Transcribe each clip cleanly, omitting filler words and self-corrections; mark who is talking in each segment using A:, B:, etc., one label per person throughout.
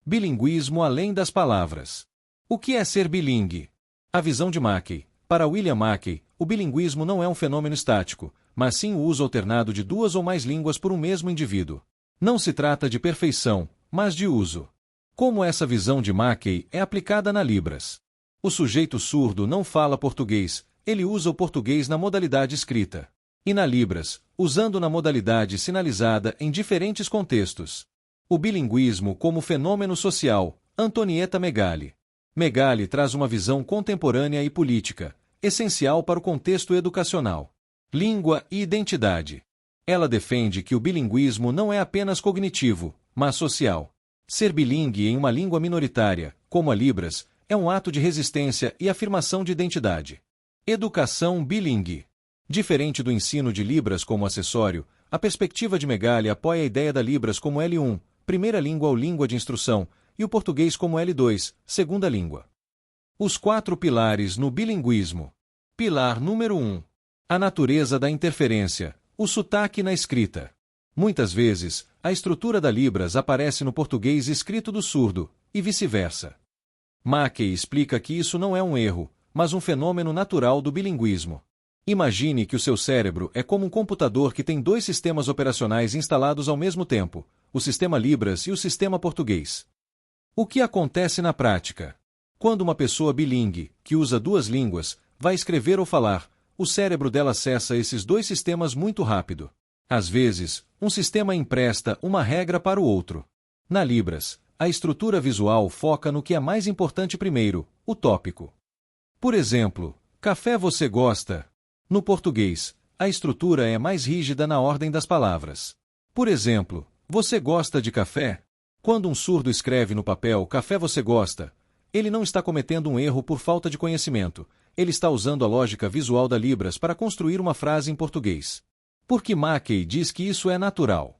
A: Bilinguismo além das palavras. O que é ser bilingue? A visão de Mackey. Para William Mackey, o bilinguismo não é um fenômeno estático, mas sim o uso alternado de duas ou mais línguas por um mesmo indivíduo. Não se trata de perfeição, mas de uso. Como essa visão de Mackey é aplicada na Libras? O sujeito surdo não fala português, ele usa o português na modalidade escrita. E na Libras, usando na modalidade sinalizada em diferentes contextos. O bilinguismo como fenômeno social, Antonieta Megali. Megali traz uma visão contemporânea e política, essencial para o contexto educacional. Língua e identidade. Ela defende que o bilinguismo não é apenas cognitivo, mas social. Ser bilingue em uma língua minoritária, como a Libras, é um ato de resistência e afirmação de identidade. Educação bilingue. Diferente do ensino de Libras como acessório, a perspectiva de Megali apoia a ideia da Libras como L1, primeira língua ou língua de instrução, e o português como L2, segunda língua. Os 4 pilares no bilinguismo. Pilar número 1. A natureza da interferência, o sotaque na escrita. Muitas vezes, a estrutura da Libras aparece no português escrito do surdo, e vice-versa. Mackey explica que isso não é um erro, mas um fenômeno natural do bilinguismo. Imagine que o seu cérebro é como um computador que tem 2 sistemas operacionais instalados ao mesmo tempo, o sistema Libras e o sistema português. O que acontece na prática? Quando uma pessoa bilingue, que usa 2 línguas, vai escrever ou falar, o cérebro dela acessa esses 2 sistemas muito rápido. Às vezes, um sistema empresta uma regra para o outro. Na Libras, a estrutura visual foca no que é mais importante primeiro, o tópico. Por exemplo, café você gosta? No português, a estrutura é mais rígida na ordem das palavras. Por exemplo, você gosta de café? Quando um surdo escreve no papel café você gosta, ele não está cometendo um erro por falta de conhecimento, ele está usando a lógica visual da Libras para construir uma frase em português. Porque Mackey diz que isso é natural.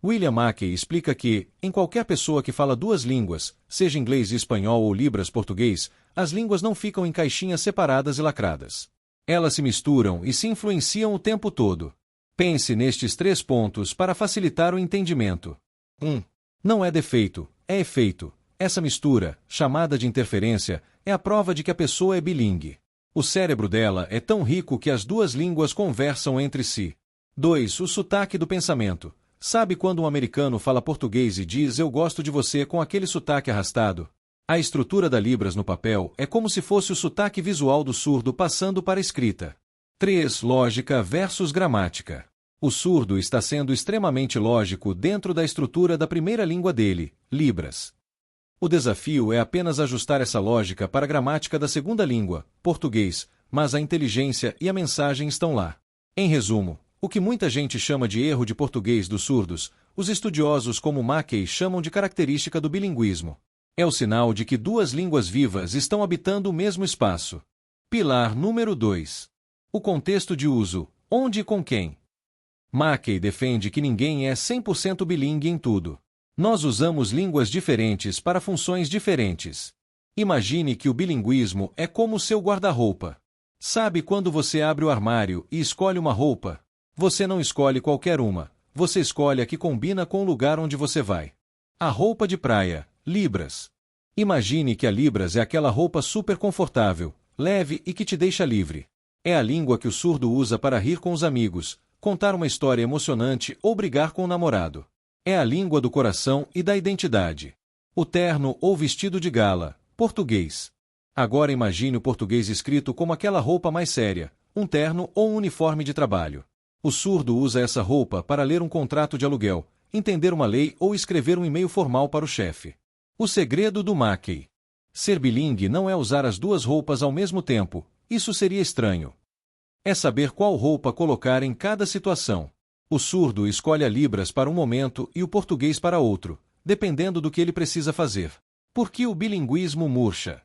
A: William Mackey explica que, em qualquer pessoa que fala 2 línguas, seja inglês e espanhol ou Libras português, as línguas não ficam em caixinhas separadas e lacradas. Elas se misturam e se influenciam o tempo todo. Pense nestes 3 pontos para facilitar o entendimento. 1. Não é defeito, é efeito. Essa mistura, chamada de interferência, é a prova de que a pessoa é bilingue. O cérebro dela é tão rico que as 2 línguas conversam entre si. 2. O sotaque do pensamento. Sabe quando um americano fala português e diz eu gosto de você com aquele sotaque arrastado? A estrutura da Libras no papel é como se fosse o sotaque visual do surdo passando para a escrita. 3. Lógica versus gramática. O surdo está sendo extremamente lógico dentro da estrutura da primeira língua dele, Libras. O desafio é apenas ajustar essa lógica para a gramática da segunda língua, português, mas a inteligência e a mensagem estão lá. Em resumo, o que muita gente chama de erro de português dos surdos, os estudiosos como Mackey chamam de característica do bilinguismo. É o sinal de que 2 línguas vivas estão habitando o mesmo espaço. Pilar número 2. O contexto de uso, onde e com quem. Mackey defende que ninguém é 100% bilingue em tudo. Nós usamos línguas diferentes para funções diferentes. Imagine que o bilinguismo é como o seu guarda-roupa. Sabe quando você abre o armário e escolhe uma roupa? Você não escolhe qualquer uma, você escolhe a que combina com o lugar onde você vai. A roupa de praia, Libras. Imagine que a Libras é aquela roupa super confortável, leve e que te deixa livre. É a língua que o surdo usa para rir com os amigos, contar uma história emocionante ou brigar com o namorado. É a língua do coração e da identidade. O terno ou vestido de gala, português. Agora imagine o português escrito como aquela roupa mais séria, um terno ou um uniforme de trabalho. O surdo usa essa roupa para ler um contrato de aluguel, entender uma lei ou escrever um e-mail formal para o chefe. O segredo do Mackey. Ser bilingue não é usar as 2 roupas ao mesmo tempo, isso seria estranho. É saber qual roupa colocar em cada situação. O surdo escolhe a Libras para um momento e o português para outro, dependendo do que ele precisa fazer. Por que o bilinguismo murcha?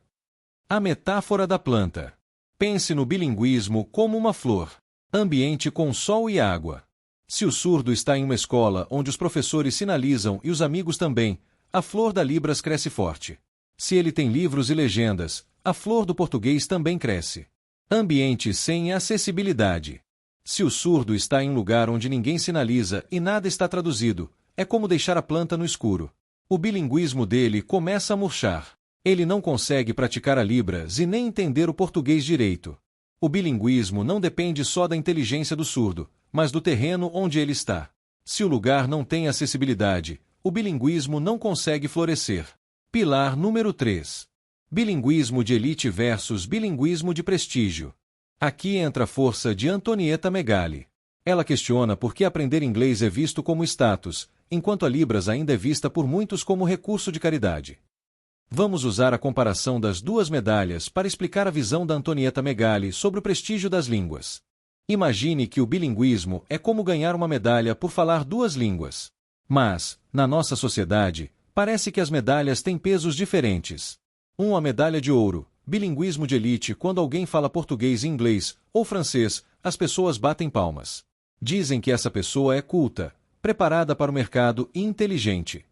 A: A metáfora da planta. Pense no bilinguismo como uma flor. Ambiente com sol e água. Se o surdo está em uma escola onde os professores sinalizam e os amigos também, a flor da Libras cresce forte. Se ele tem livros e legendas, a flor do português também cresce. Ambiente sem acessibilidade. Se o surdo está em um lugar onde ninguém sinaliza e nada está traduzido, é como deixar a planta no escuro. O bilinguismo dele começa a murchar. Ele não consegue praticar a Libras e nem entender o português direito. O bilinguismo não depende só da inteligência do surdo, mas do terreno onde ele está. Se o lugar não tem acessibilidade, o bilinguismo não consegue florescer. Pilar número 3. Bilinguismo de elite versus bilinguismo de prestígio. Aqui entra a força de Antonietta Megali. Ela questiona por que aprender inglês é visto como status, enquanto a Libras ainda é vista por muitos como recurso de caridade. Vamos usar a comparação das duas medalhas para explicar a visão da Antonietta Megali sobre o prestígio das línguas. Imagine que o bilinguismo é como ganhar uma medalha por falar duas línguas. Mas, na nossa sociedade, parece que as medalhas têm pesos diferentes. A medalha de ouro, bilinguismo de elite. Quando alguém fala português e inglês, ou francês, as pessoas batem palmas. Dizem que essa pessoa é culta, preparada para o mercado e inteligente.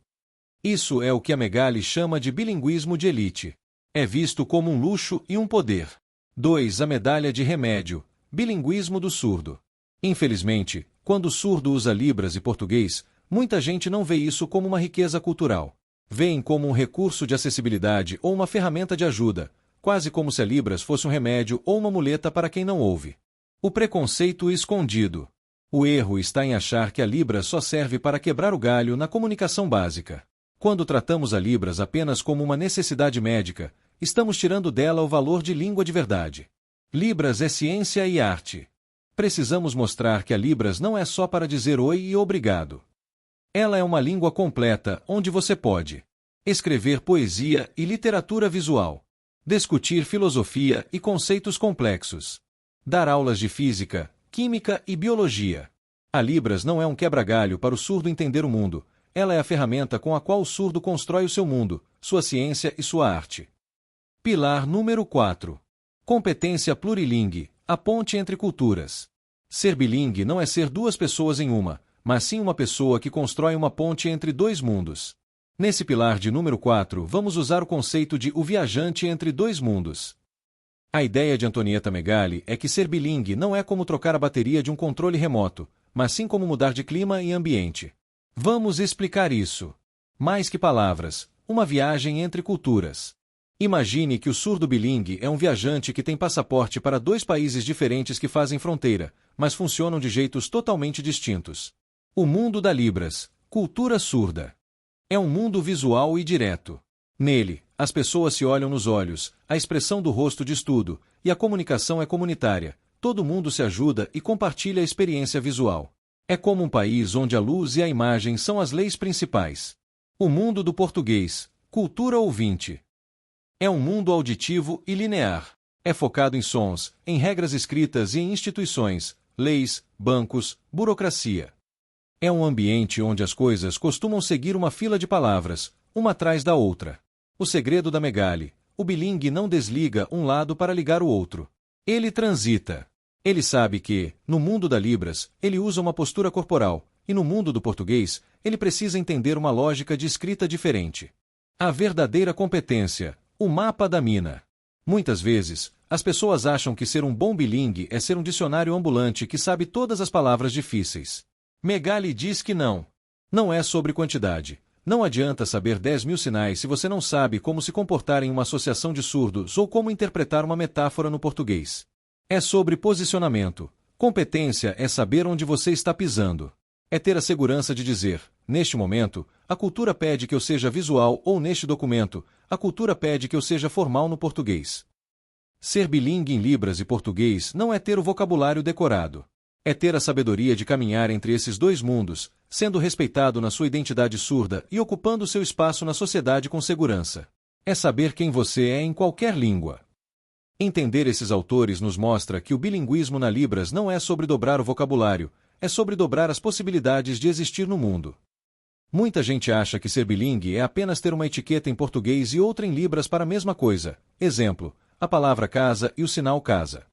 A: Isso é o que a Megali chama de bilinguismo de elite. É visto como um luxo e um poder. 2. A medalha de remédio, bilinguismo do surdo. Infelizmente, quando o surdo usa Libras e português, muita gente não vê isso como uma riqueza cultural. Veem como um recurso de acessibilidade ou uma ferramenta de ajuda, quase como se a Libras fosse um remédio ou uma muleta para quem não ouve. O preconceito escondido. O erro está em achar que a Libras só serve para quebrar o galho na comunicação básica. Quando tratamos a Libras apenas como uma necessidade médica, estamos tirando dela o valor de língua de verdade. Libras é ciência e arte. Precisamos mostrar que a Libras não é só para dizer oi e obrigado. Ela é uma língua completa onde você pode escrever poesia e literatura visual, discutir filosofia e conceitos complexos, dar aulas de física, química e biologia. A Libras não é um quebra-galho para o surdo entender o mundo, ela é a ferramenta com a qual o surdo constrói o seu mundo, sua ciência e sua arte. Pilar número 4. Competência plurilingue, a ponte entre culturas. Ser bilingue não é ser duas pessoas em uma, mas sim uma pessoa que constrói uma ponte entre dois mundos. Nesse pilar de número 4, vamos usar o conceito de o viajante entre dois mundos. A ideia de Antonietta Megali é que ser bilingue não é como trocar a bateria de um controle remoto, mas sim como mudar de clima e ambiente. Vamos explicar isso. Mais que palavras, uma viagem entre culturas. Imagine que o surdo bilingue é um viajante que tem passaporte para dois países diferentes que fazem fronteira, mas funcionam de jeitos totalmente distintos. O mundo da Libras, cultura surda. É um mundo visual e direto. Nele, as pessoas se olham nos olhos, a expressão do rosto diz tudo, e a comunicação é comunitária, todo mundo se ajuda e compartilha a experiência visual. É como um país onde a luz e a imagem são as leis principais. O mundo do português, cultura ouvinte. É um mundo auditivo e linear. É focado em sons, em regras escritas e em instituições, leis, bancos, burocracia. É um ambiente onde as coisas costumam seguir uma fila de palavras, uma atrás da outra. O segredo da Megali: o bilingue não desliga um lado para ligar o outro. Ele transita. Ele sabe que, no mundo da Libras, ele usa uma postura corporal, e no mundo do português, ele precisa entender uma lógica de escrita diferente. A verdadeira competência, o mapa da mina. Muitas vezes, as pessoas acham que ser um bom bilingue é ser um dicionário ambulante que sabe todas as palavras difíceis. Megali diz que não. Não é sobre quantidade. Não adianta saber 10.000 sinais se você não sabe como se comportar em uma associação de surdos ou como interpretar uma metáfora no português. É sobre posicionamento. Competência é saber onde você está pisando. É ter a segurança de dizer, neste momento, a cultura pede que eu seja visual ou neste documento, a cultura pede que eu seja formal no português. Ser bilingue em Libras e português não é ter o vocabulário decorado. É ter a sabedoria de caminhar entre esses dois mundos, sendo respeitado na sua identidade surda e ocupando seu espaço na sociedade com segurança. É saber quem você é em qualquer língua. Entender esses autores nos mostra que o bilinguismo na Libras não é sobre dobrar o vocabulário, é sobre dobrar as possibilidades de existir no mundo. Muita gente acha que ser bilingue é apenas ter uma etiqueta em português e outra em Libras para a mesma coisa. Exemplo, a palavra casa e o sinal casa.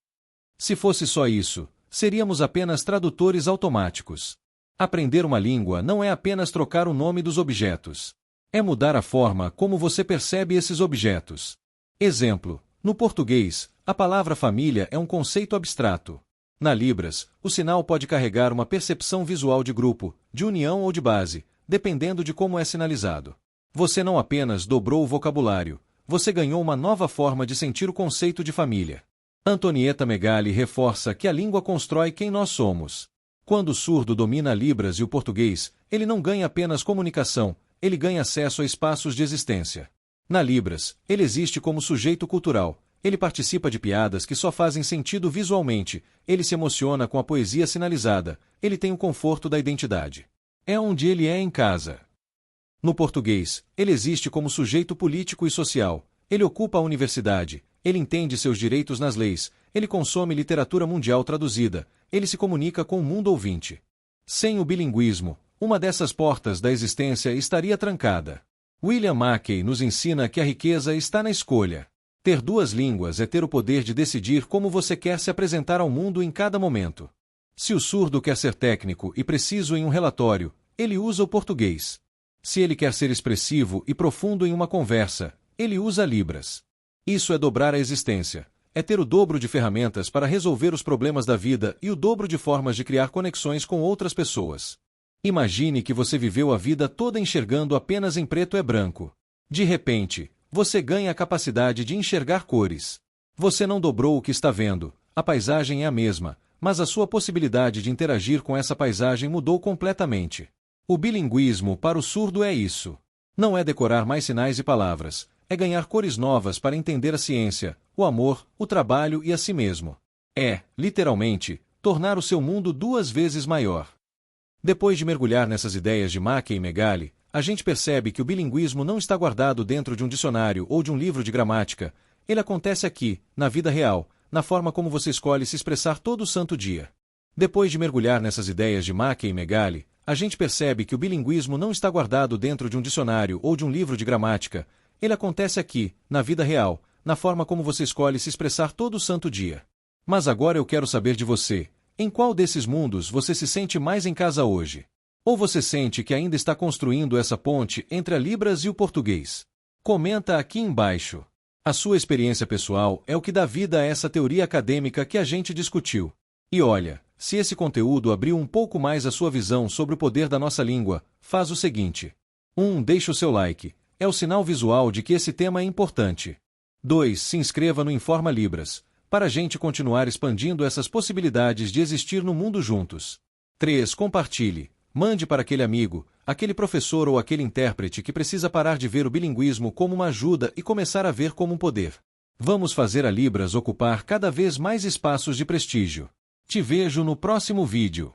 A: Se fosse só isso, seríamos apenas tradutores automáticos. Aprender uma língua não é apenas trocar o nome dos objetos. É mudar a forma como você percebe esses objetos. Exemplo, no português, a palavra família é um conceito abstrato. Na Libras, o sinal pode carregar uma percepção visual de grupo, de união ou de base, dependendo de como é sinalizado. Você não apenas dobrou o vocabulário, você ganhou uma nova forma de sentir o conceito de família. Antonietta Megali reforça que a língua constrói quem nós somos. Quando o surdo domina a Libras e o português, ele não ganha apenas comunicação, ele ganha acesso a espaços de existência. Na Libras, ele existe como sujeito cultural, ele participa de piadas que só fazem sentido visualmente, ele se emociona com a poesia sinalizada, ele tem o conforto da identidade. É onde ele é em casa. No português, ele existe como sujeito político e social, ele ocupa a universidade, ele entende seus direitos nas leis, ele consome literatura mundial traduzida, ele se comunica com o mundo ouvinte. Sem o bilinguismo, uma dessas portas da existência estaria trancada. William Mackey nos ensina que a riqueza está na escolha. Ter duas línguas é ter o poder de decidir como você quer se apresentar ao mundo em cada momento. Se o surdo quer ser técnico e preciso em um relatório, ele usa o português. Se ele quer ser expressivo e profundo em uma conversa, ele usa Libras. Isso é dobrar a existência. É ter o dobro de ferramentas para resolver os problemas da vida e o dobro de formas de criar conexões com outras pessoas. Imagine que você viveu a vida toda enxergando apenas em preto e branco. De repente, você ganha a capacidade de enxergar cores. Você não dobrou o que está vendo, a paisagem é a mesma, mas a sua possibilidade de interagir com essa paisagem mudou completamente. O bilinguismo para o surdo é isso. Não é decorar mais sinais e palavras, é ganhar cores novas para entender a ciência, o amor, o trabalho e a si mesmo. É, literalmente, tornar o seu mundo 2 vezes maior. Depois de mergulhar nessas ideias de Mackey e Megali, a gente percebe que o bilinguismo não está guardado dentro de um dicionário ou de um livro de gramática, ele acontece aqui, na vida real, na forma como você escolhe se expressar todo santo dia. Depois de mergulhar nessas ideias de Mackey e Megali, a gente percebe que o bilinguismo não está guardado dentro de um dicionário ou de um livro de gramática, ele acontece aqui, na vida real, na forma como você escolhe se expressar todo santo dia. Mas agora eu quero saber de você, em qual desses mundos você se sente mais em casa hoje? Ou você sente que ainda está construindo essa ponte entre a Libras e o português? Comenta aqui embaixo. A sua experiência pessoal é o que dá vida a essa teoria acadêmica que a gente discutiu. E olha, se esse conteúdo abriu um pouco mais a sua visão sobre o poder da nossa língua, faz o seguinte. 1. Deixe o seu like. É o sinal visual de que esse tema é importante. 2. Se inscreva no Informa Libras, para a gente continuar expandindo essas possibilidades de existir no mundo juntos. 3. Compartilhe. Mande para aquele amigo, aquele professor ou aquele intérprete que precisa parar de ver o bilinguismo como uma ajuda e começar a ver como um poder. Vamos fazer a Libras ocupar cada vez mais espaços de prestígio. Te vejo no próximo vídeo.